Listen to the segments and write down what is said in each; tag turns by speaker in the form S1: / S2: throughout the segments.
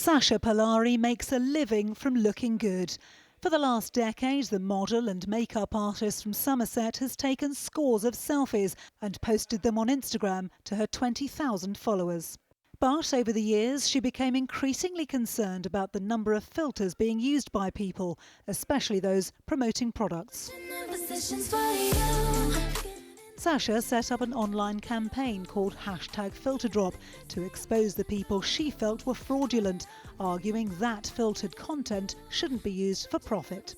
S1: Sasha Polari makes a living from looking good. For the last decade, the model and makeup artist from Somerset has taken scores of selfies and posted them on Instagram to her 20,000 followers. But over the years, she became increasingly concerned about the number of filters being used by people, especially those promoting products. Sasha set up an online campaign called #FilterDrop to expose the people she felt were fraudulent, arguing that filtered content shouldn't be used for profit.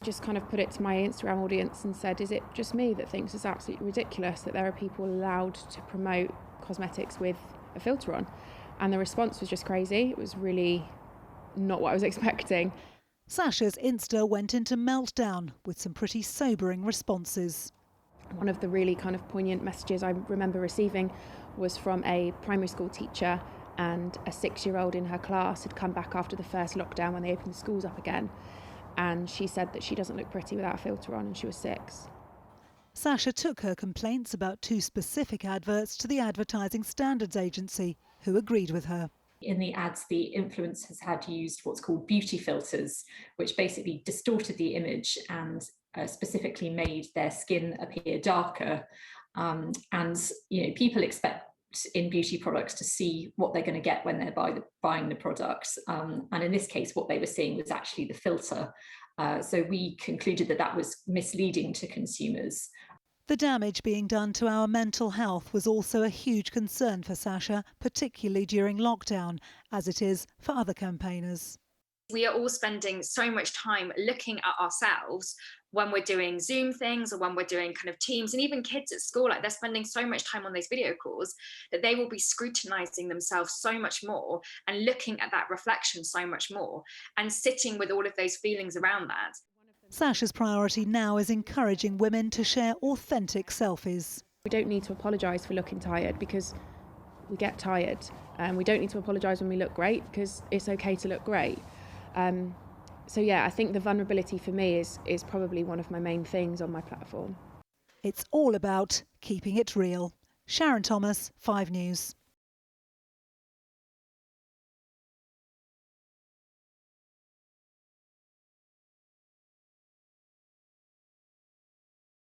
S2: Just kind of put it to my Instagram audience and said, is it just me that thinks it's absolutely ridiculous that there are people allowed to promote cosmetics with a filter on? And the response was just crazy. It was really not what I was expecting.
S1: Sasha's Insta went into meltdown with some pretty sobering responses.
S2: One of the really kind of poignant messages I remember receiving was from a primary school teacher, and a 6-year-old in her class had come back after the first lockdown when they opened the schools up again. And she said that she doesn't look pretty without a filter on, and she was 6.
S1: Sasha took her complaints about 2 specific adverts to the Advertising Standards Agency, who agreed with her.
S3: In the ads, the influencers had used what's called beauty filters, which basically distorted the image and specifically made their skin appear darker. And people expect in beauty products to see what they're going to get when they're buying the products. And in this case, what they were seeing was actually the filter. So we concluded that that was misleading to consumers.
S1: The damage being done to our mental health was also a huge concern for Sasha, particularly during lockdown, as it is for other campaigners.
S4: We are all spending so much time looking at ourselves when we're doing Zoom things or when we're doing kind of Teams, and even kids at school, like they're spending so much time on those video calls that they will be scrutinizing themselves so much more and looking at that reflection so much more and sitting with all of those feelings around that.
S1: Sasha's priority now is encouraging women to share authentic selfies.
S2: We don't need to apologise for looking tired, because we get tired. We don't need to apologise when we look great, because it's okay to look great. So yeah, I think the vulnerability for me is probably one of my main things on my platform.
S1: It's all about keeping it real. Sharon Thomas, 5 News.